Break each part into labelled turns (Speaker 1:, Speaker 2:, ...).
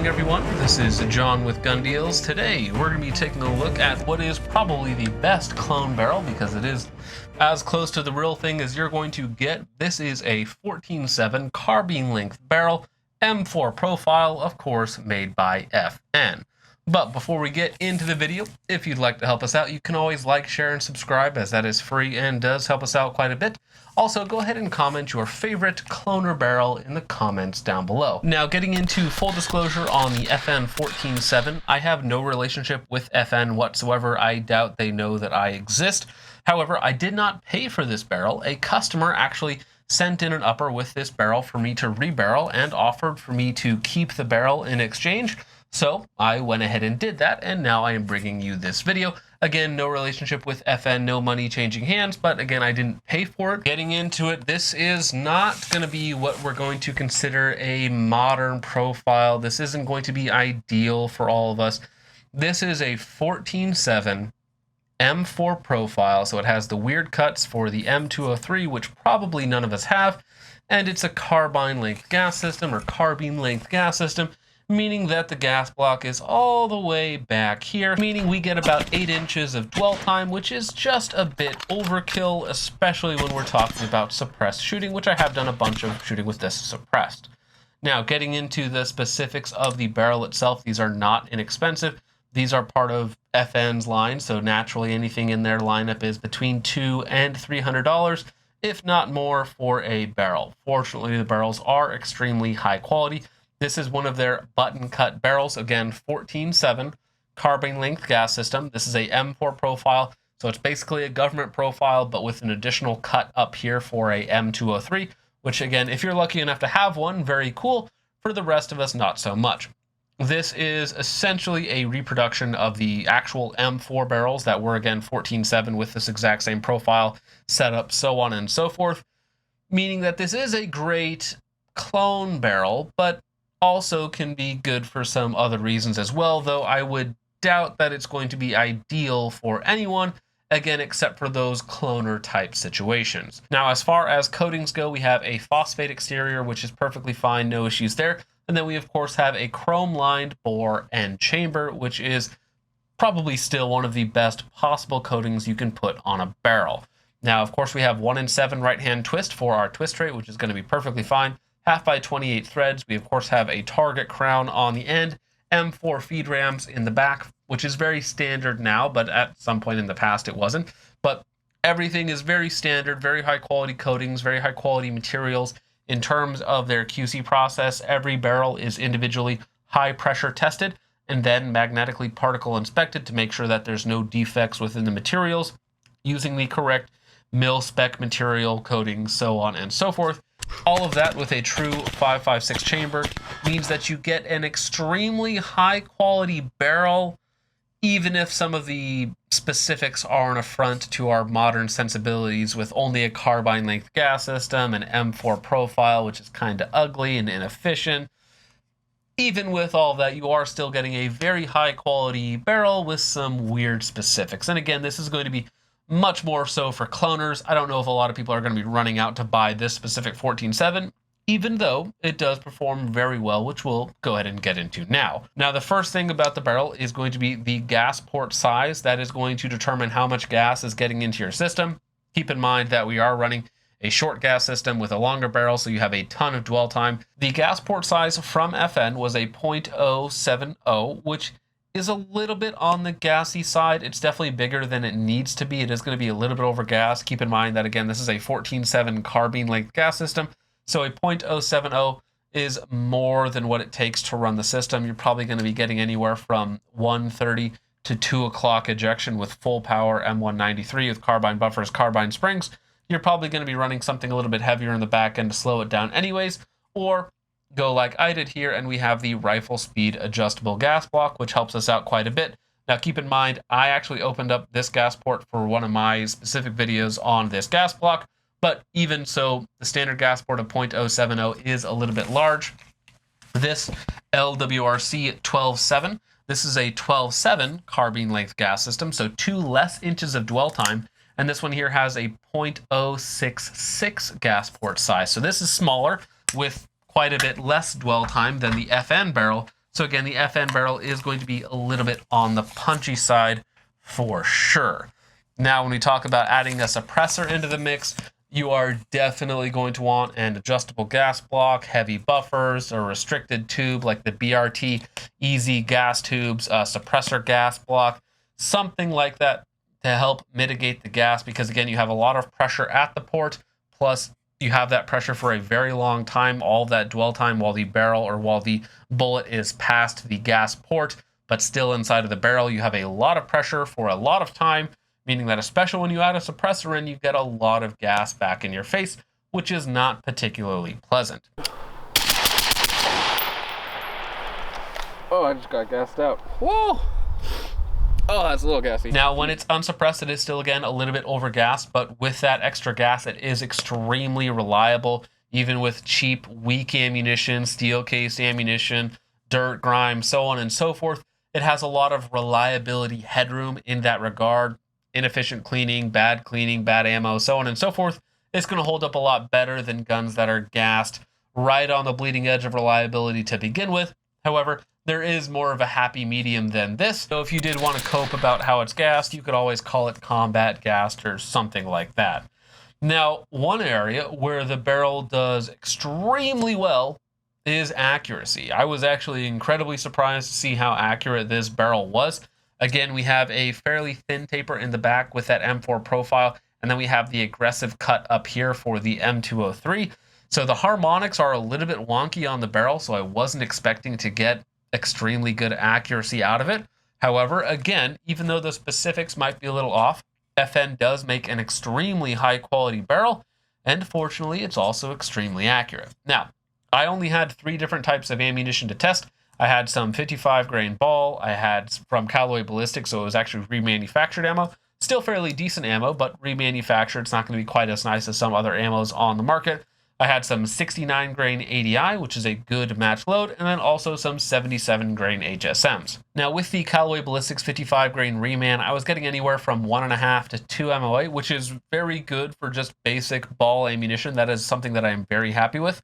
Speaker 1: morning, everyone. This is John with Gun Deals. Today, we're going to be taking a look at what is probably the best clone barrel because it is as close to the real thing as you're going to get. This is a 14.7 carbine length barrel, M4 profile, of course, made by FN. But before we get into the video, if you'd like to help us out, you can always like, share, and subscribe, as that is free and does help us out quite a bit. Also, go ahead and comment your favorite cloner barrel in the comments down below. Now, getting into full disclosure on the FN 14.7, I have no relationship with FN whatsoever. I doubt they know that I exist. However, I did not pay for this barrel. A customer actually sent in an upper with this barrel for me to rebarrel and offered for me to keep the barrel in exchange. So I went ahead and did that, and now I am bringing you this video. Again, no relationship with FN, no money changing hands, but again, I didn't pay for it. Getting into it, this is not going to be what we're going to consider a modern profile. This isn't going to be ideal for all of us. This is a 14.7 M4 profile, so it has the weird cuts for the M203, which probably none of us have, and it's a carbine length gas system or carbine length gas system, meaning that the gas block is all the way back here, meaning we get about 8 inches of dwell time, which is just a bit overkill, especially when we're talking about suppressed shooting, which I have done a bunch of shooting with this suppressed. Now, getting into the specifics of the barrel itself, these are not inexpensive. These are part of FN's line, so naturally anything in their lineup is between $200 and $300, if not more, for a barrel. Fortunately, the barrels are extremely high quality. This is one of their button cut barrels. Again, 14.7 carbine length gas system. This is a M4 profile, so it's basically a government profile, but with an additional cut up here for a M203, which again, if you're lucky enough to have one, very cool. For the rest of us, not so much. This is essentially a reproduction of the actual M4 barrels that were, again, 14.7 with this exact same profile, setup, so on and so forth, meaning that this is a great clone barrel, but also can be good for some other reasons as well, though I would doubt that it's going to be ideal for anyone, again, except for those cloner type situations. Now, as far as coatings go, we have a phosphate exterior, which is perfectly fine, no issues there. And then we, of course, have a chrome-lined bore and chamber, which is probably still one of the best possible coatings you can put on a barrel. Now, of course, we have 1-in-7 right-hand twist for our twist rate, which is going to be perfectly fine. 1/2x28 threads. We, of course, have a target crown on the end, M4 feed rams in the back, which is very standard now, but at some point in the past it wasn't. But everything is very standard, very high-quality coatings, very high-quality materials. In terms of their QC process, every barrel is individually high-pressure tested and then magnetically particle inspected to make sure that there's no defects within the materials, using the correct mil-spec material coating, so on and so forth. All of that with a true 5.56 chamber means that you get an extremely high-quality barrel, even if some of the specifics are an affront to our modern sensibilities with only a carbine-length gas system, an M4 profile, which is kind of ugly and inefficient. Even with all that, you are still getting a very high-quality barrel with some weird specifics. And again, this is going to be much more so for cloners. I don't know if a lot of people are going to be running out to buy this specific 14.7, even though it does perform very well, which we'll go ahead and get into now. Now, the first thing about the barrel is going to be the gas port size. That is going to determine how much gas is getting into your system. Keep in mind that we are running a short gas system with a longer barrel, so you have a ton of dwell time. The gas port size from FN was a .070, which is a little bit on the gassy side. It's definitely bigger than it needs to be. It is going to be a little bit over gas. Keep in mind that, again, this is a 14.7 carbine length gas system, so a .070 is more than what it takes to run the system. You're probably going to be getting anywhere from 130 to 2 o'clock ejection with full power M193 with carbine buffers, carbine springs. You're probably going to be running something a little bit heavier in the back end to slow it down anyways, or go like I did here, and we have the rifle speed adjustable gas block, which helps us out quite a bit. Now, keep in mind, I actually opened up this gas port for one of my specific videos on this gas block, but even so, the standard gas port of .070 is a little bit large. This LWRC 12.7, this is a 12.7 carbine length gas system, so 2 less inches of dwell time, and this one here has a .066 gas port size. So this is smaller with quite a bit less dwell time than the FN barrel. So again, the FN barrel is going to be a little bit on the punchy side for sure. Now, when we talk about adding a suppressor into the mix, you are definitely going to want an adjustable gas block, heavy buffers, a restricted tube like the BRT easy gas tubes, a suppressor gas block, something like that to help mitigate the gas, because again, you have a lot of pressure at the port, plus you have that pressure for a very long time, all of that dwell time while the barrel or while the bullet is past the gas port, but still inside of the barrel, you have a lot of pressure for a lot of time, meaning that especially when you add a suppressor in, you get a lot of gas back in your face, which is not particularly pleasant.
Speaker 2: Oh, I just got gassed out. Whoa! Oh, that's a little gassy.
Speaker 1: Now, when it's unsuppressed, it is still, again, a little bit overgassed, but with that extra gas, it is extremely reliable, even with cheap, weak ammunition, steel-cased ammunition, dirt, grime, so on and so forth. It has a lot of reliability headroom in that regard. Inefficient cleaning, bad ammo, so on and so forth. It's going to hold up a lot better than guns that are gassed right on the bleeding edge of reliability to begin with. However, there is more of a happy medium than this. So if you did want to cope about how it's gassed, you could always call it combat gassed or something like that. Now, one area where the barrel does extremely well is accuracy. I was actually incredibly surprised to see how accurate this barrel was. Again, we have a fairly thin taper in the back with that M4 profile, and then we have the aggressive cut up here for the M203. So the harmonics are a little bit wonky on the barrel, so I wasn't expecting to get extremely good accuracy out of it. However, again, even though the specifics might be a little off, FN does make an extremely high quality barrel, and fortunately, it's also extremely accurate. Now, I only had 3 different types of ammunition to test. I had some 55 grain ball, I had from Callaway Ballistic, so it was actually remanufactured ammo. Still fairly decent ammo, but remanufactured. It's not going to be quite as nice as some other ammos on the market. I had some 69 grain ADI, which is a good match load, and then also some 77 grain HSMs. Now, with the Callaway Ballistics 55 grain reman, I was getting anywhere from 1.5 to 2 MOA, which is very good for just basic ball ammunition. That is something that I am very happy with.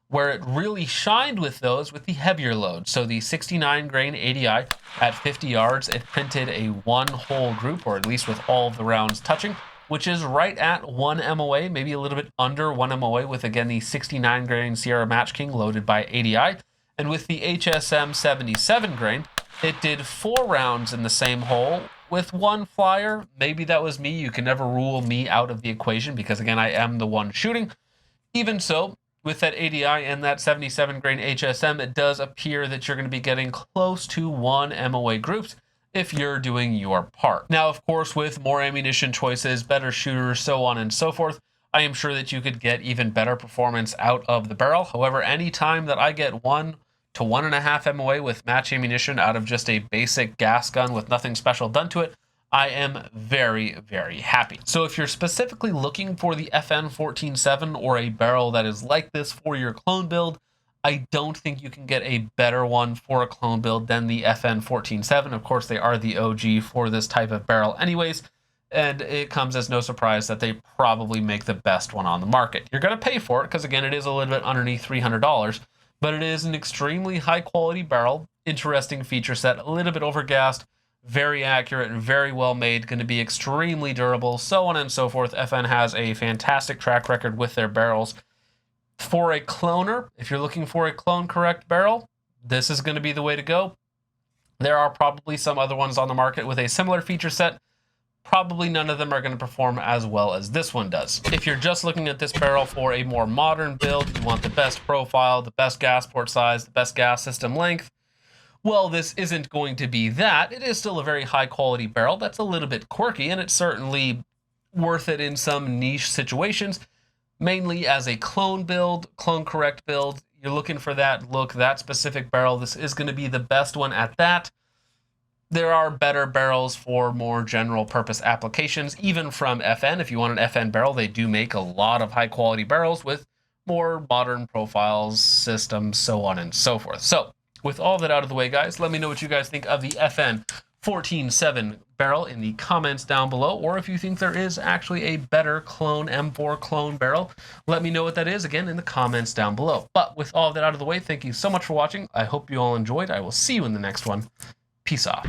Speaker 1: Where it really shined with those with the heavier load. So the 69 grain ADI at 50 yards, it printed a 1-hole group, or at least with all of the rounds touching, which is right at 1 MOA, maybe a little bit under 1 MOA with, again, the 69 grain Sierra Match King loaded by ADI. And with the HSM 77 grain, it did 4 rounds in the same hole with 1 flyer. Maybe that was me. You can never rule me out of the equation because, again, I am the one shooting. Even so, with that ADI and that 77 grain HSM, it does appear that you're going to be getting close to 1 MOA groups if you're doing your part. Now, of course, with more ammunition choices, better shooters, so on and so forth, I am sure that you could get even better performance out of the barrel. However, any time that I get 1 to 1.5 MOA with match ammunition out of just a basic gas gun with nothing special done to it, I am very, very happy. So if you're specifically looking for the FN 14-7 or a barrel that is like this for your clone build, I don't think you can get a better one for a clone build than the FN 14-7. Of course, they are the OG for this type of barrel anyways, and it comes as no surprise that they probably make the best one on the market. You're going to pay for it because, again, it is a little bit underneath $300, but it is an extremely high-quality barrel, interesting feature set, a little bit overgassed, very accurate and very well made, going to be extremely durable, so on and so forth. FN has a fantastic track record with their barrels. For a cloner, if you're looking for a clone correct barrel, this is going to be the way to go. There are probably some other ones on the market with a similar feature set. Probably none of them are going to perform as well as this one does. If you're just looking at this barrel for a more modern build, you want the best profile, the best gas port size, the best gas system length, well, this isn't going to be that. It is still a very high quality barrel that's a little bit quirky, and it's certainly worth it in some niche situations. Mainly as a clone build, clone correct build, you're looking for that look, that specific barrel. This is going to be the best one at that. There are better barrels for more general purpose applications, even from FN. If you want an FN barrel, they do make a lot of high quality barrels with more modern profiles, systems, so on and so forth. So with all that out of the way, guys, let me know what you guys think of the FN 14.7 barrel in the comments down below, or if you think there is actually a better clone M4 clone barrel, let me know what that is again in the comments down below. But with all of that out of the way, thank you so much for watching. I hope you all enjoyed. I will see you in the next one. Peace off.